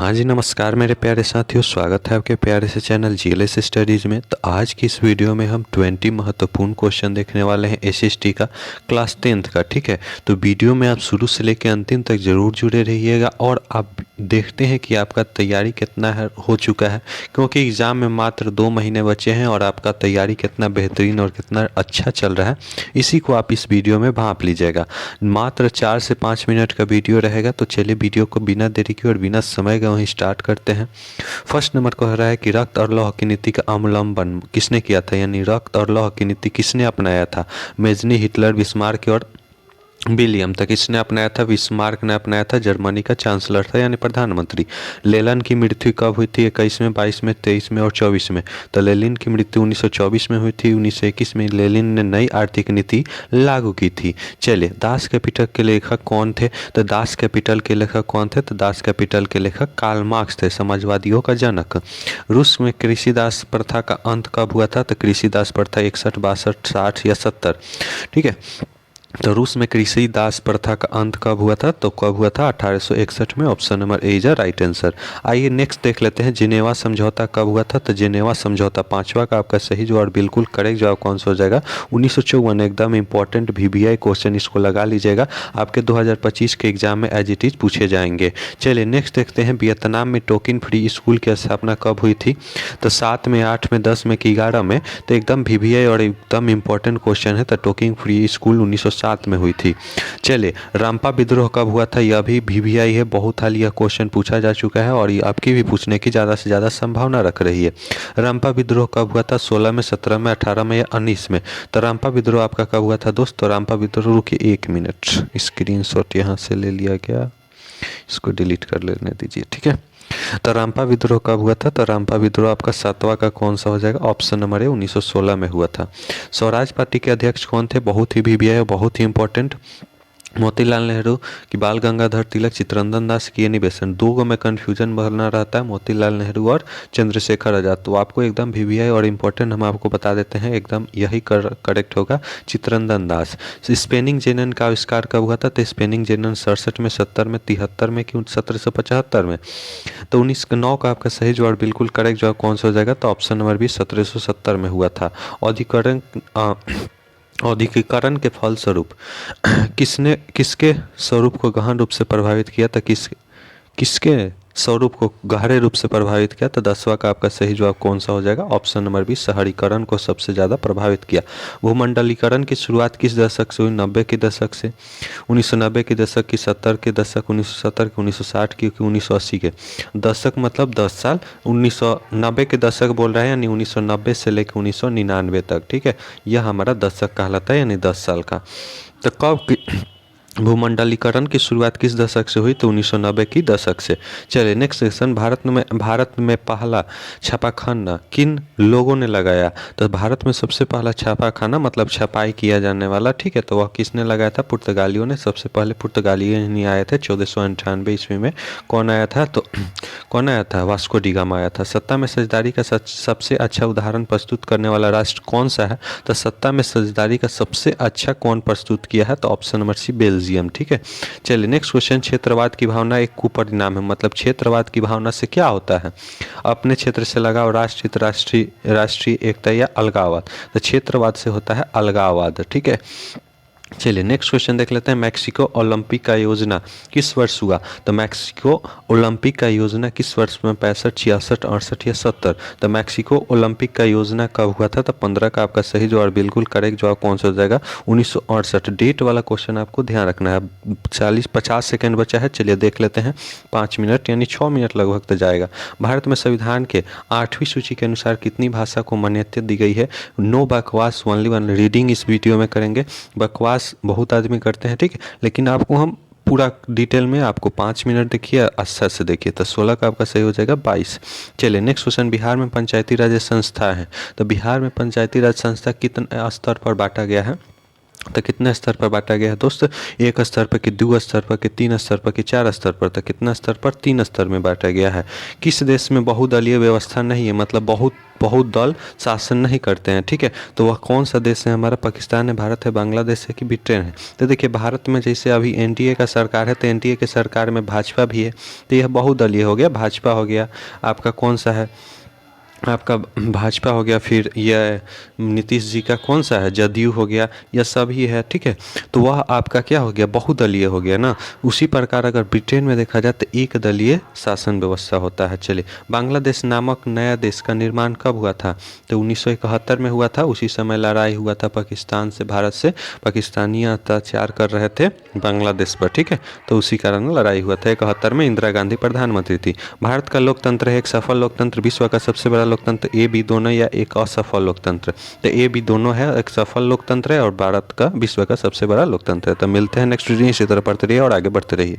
हाँ जी, नमस्कार मेरे प्यारे साथियों। स्वागत है आपके प्यारे से चैनल जीएलएस स्टडीज़ में। तो आज की इस वीडियो में हम 20 महत्वपूर्ण क्वेश्चन देखने वाले हैं एसएसटी का, क्लास 10th का। ठीक है, तो वीडियो में आप शुरू से लेकर अंतिम तक ज़रूर जुड़े रहिएगा और आप देखते हैं कि आपका तैयारी कितना है हो चुका है, क्योंकि एग्ज़ाम में मात्र 2 महीने बचे हैं और आपका तैयारी कितना बेहतरीन और कितना अच्छा चल रहा है इसी को आप इस वीडियो में भांप लीजिएगा। मात्र 4 से 5 मिनट का वीडियो रहेगा। तो चलिए वीडियो को बिना देरी के और बिना समय के वहीं स्टार्ट करते हैं। फर्स्ट नंबर कह रहा है कि रक्त और लौह की नीति का अवलंबन किसने किया था, यानी रक्त और लौह की नीति किसने अपनाया था। मेजनी, हिटलर, बिस्मार्क और विलियम। तक किसने अपनाया था? बिस्मार्क ने अपनाया था, जर्मनी का चांसलर था यानी प्रधानमंत्री। लेनिन की मृत्यु कब हुई थी? 21 में, 22 में, 23 में और 24 में। तो लेनिन की मृत्यु 1924 में हुई थी। 1921 में लेनिन ने नई आर्थिक नीति लागू की थी। चलिए, दास कैपिटल के लेखक कौन थे? तो दास कैपिटल के लेखक कौन थे? तो दास कैपिटल के लेखक कार्ल मार्क्स थे, समाजवादियों का जनक। रूस में कृषि दास प्रथा का अंत कब हुआ था? तो कृषि दास प्रथा 61, 62, 60 या 70। ठीक है, तो रूस में कृषि दास प्रथा का अंत कब हुआ था? तो कब हुआ था? 1861 में। Option number A is right answer. आइए नेक्स्ट देख लेते हैं, जिनेवा समझौता कब हुआ था? तो जिनेवा समझौता, पांचवा का आपका सही जवाब, बिल्कुल करेक्ट जवाब कौन सा हो जाएगा? 1954। एकदम इंपॉर्टेंट वीवीआई क्वेश्चन, इसको लगा लीजिएगा, आपके 2025 के एग्जाम में एज इट इज पूछे जाएंगे। चलिए नेक्स्ट देखते हैं, वियतनाम में टोकिन फ्री स्कूल की स्थापना कब हुई थी? तो 7 में, 8 में, 10 में कि 11 में? तो एकदम वीवीआई और एकदम इंपॉर्टेंट क्वेश्चन है। तो टोकिन फ्री स्कूल 1907 में हुई थी। चलिए, रामपा विद्रोह कब हुआ था? यह भी वीवीआई है, बहुत हाल यह क्वेश्चन पूछा जा चुका है और ये आपकी भी पूछने की ज़्यादा से ज़्यादा संभावना रख रही है। रामपा विद्रोह कब हुआ था? 16 में, 17 में, 18 में या 19 में? तो रामपा विद्रोह आपका कब हुआ था दोस्तों? रामपा विद्रोह, रुकिए 1 मिनट, स्क्रीनशॉट यहाँ से ले लिया गया, इसको डिलीट कर लेने दीजिए। ठीक है, तो रामपा विद्रोह कब हुआ था? तो रामपा विद्रोह आपका 7वां का कौन सा हो जाएगा? ऑप्शन नंबर ए 1916 में हुआ था। स्वराज पार्टी के अध्यक्ष कौन थे? बहुत ही वीवीआई, बहुत ही इंपॉर्टेंट। मोतीलाल नेहरू कि बाल गंगाधर तिलक, चित्तरंजन दास की यानी बेसन। दो गो में कन्फ्यूजन बना रहता है, मोतीलाल नेहरू और चंद्रशेखर आजाद। तो आपको एकदम वीवीआई और इम्पोर्टेंट हम आपको बता देते हैं, एकदम यही करेक्ट होगा, चित्तरंजन दास। स्पेनिंग जेनन का आविष्कार कब हुआ था? तो स्पेनिंग जेनन 67 में, 70 में, 73 में कि 1775 में? तो 1909 का आपका सही जवाब, बिल्कुल करेक्ट जवाब कौन सा हो जाएगा? तो ऑप्शन नंबर बी 1770 में हुआ था। अधिकरण औद्योगिकरण के फलस्वरूप किसके स्वरूप को गहन रूप से प्रभावित किया? तो किसके स्वरूप को गहरे रूप से प्रभावित किया? तो 10वां का आपका सही जवाब कौन सा हो जाएगा? ऑप्शन नंबर बी शहरीकरण को सबसे ज़्यादा प्रभावित किया। भूमंडलीकरण की शुरुआत किस दशक से हुई? 90 के दशक से। 1990 के दशक की, 70 के दशक, 1970 के, 1960 की, 1980 के? दशक मतलब 10 साल। 1990 के दशक बोल रहे हैं, यानी 1990 से लेकर 1999 तक। ठीक है, यह हमारा दशक कहलाता है, यानी 10 साल का। तो कब भूमंडलीकरण की शुरुआत किस दशक से हुई? तो 1990 की दशक से। चलिए नेक्स्ट सेक्शन, भारत में पहला छापाखाना किन लोगों ने लगाया? तो भारत में सबसे पहला छापाखाना मतलब छपाई किया जाने वाला, ठीक है, तो वह किसने लगाया था? पुर्तगालियों ने। सबसे पहले पुर्तगाली नहीं आए थे 1498 ईस्वी में। कौन आया था? तो कौन आया था? वास्को डी गामा आया था। सत्ता में साझेदारी का सबसे अच्छा उदाहरण प्रस्तुत करने वाला राष्ट्र कौन सा है? तो सत्ता में साझेदारी का सबसे अच्छा कौन प्रस्तुत किया है? तो ऑप्शन नंबर सी बेल्जियम। ठीक है, चलिए नेक्स्ट क्वेश्चन, क्षेत्रवाद की भावना एक कुपरिणाम है, मतलब क्षेत्रवाद की भावना से क्या होता है? अपने क्षेत्र से लगाव, राष्ट्रहित, राष्ट्रीय एकता या अलगाववाद? तो क्षेत्रवाद से होता है अलगाववाद। ठीक है, चलिए नेक्स्ट क्वेश्चन देख लेते हैं, मैक्सिको ओलंपिक का योजना किस वर्ष हुआ? तो मैक्सिको ओलंपिक का योजना किस वर्ष में? 65, 66, 68 या 70? तो मैक्सिको ओलंपिक का योजना कब हुआ था? तो 15 का आपका सही जवाब, बिल्कुल करेक्ट जवाब कौन सा हो जाएगा? 1968। डेट वाला क्वेश्चन आपको ध्यान रखना है। 50 सेकेंड बचा है, चलिए देख लेते हैं। 5 मिनट यानी 6 मिनट लगभग तो जाएगा। भारत में संविधान के 8वीं सूची के अनुसार कितनी भाषा को मान्यता दी गई है? नो बकवास, ओनली वन रीडिंग इस वीडियो में करेंगे। बकवास बहुत आदमी करते हैं, ठीक है, लेकिन आपको हम पूरा डिटेल में, आपको 5 मिनट देखिए, अच्छा से देखिए। तो 16 का आपका सही हो जाएगा 22। चलिए नेक्स्ट क्वेश्चन, बिहार में पंचायती राज संस्था है, तो बिहार में पंचायती राज संस्था कितने स्तर पर बांटा गया है? तो कितने स्तर पर बांटा गया है दोस्त? एक स्तर पर कि दो स्तर पर कि तीन स्तर पर कि चार स्तर पर? तो कितना स्तर पर? तीन स्तर में बांटा गया है। किस देश में बहुदलीय व्यवस्था नहीं है, मतलब बहुत दल शासन नहीं करते हैं, ठीक है? तो वह कौन सा देश है हमारा? पाकिस्तान है, भारत है, बांग्लादेश है कि ब्रिटेन है? तो देखिए भारत में जैसे अभी एनडीए का सरकार है, तो एनडीए के सरकार में भाजपा भी है, तो यह बहुदलीय हो गया, भाजपा हो गया। आपका कौन सा है? आपका भाजपा हो गया। फिर यह नीतीश जी का कौन सा है? जदयू हो गया। यह सब ही है, ठीक है? तो वह आपका क्या हो गया? बहुदलीय हो गया ना। उसी प्रकार अगर ब्रिटेन में देखा जाए तो एक दलीय शासन व्यवस्था होता है। चलिए, बांग्लादेश नामक नया देश का निर्माण कब हुआ था? तो 1971 में हुआ था। उसी समय लड़ाई हुआ था पाकिस्तान से, भारत से। पाकिस्तानी अत्याचार कर रहे थे बांग्लादेश पर, ठीक है? तो उसी कारण लड़ाई हुआ था। 71 में इंदिरा गांधी प्रधानमंत्री थी। भारत का लोकतंत्र है एक सफल लोकतंत्र, विश्व का सबसे बड़ा लोकतंत्र, ए बी दोनों, या एक असफल लोकतंत्र? तो ए बी दोनों है, एक सफल लोकतंत्र है और भारत का विश्व का सबसे बड़ा लोकतंत्र है। तो मिलते हैं नेक्स्ट वीडियो, इसी तरह पढ़ते रहिए और आगे बढ़ते रहिए।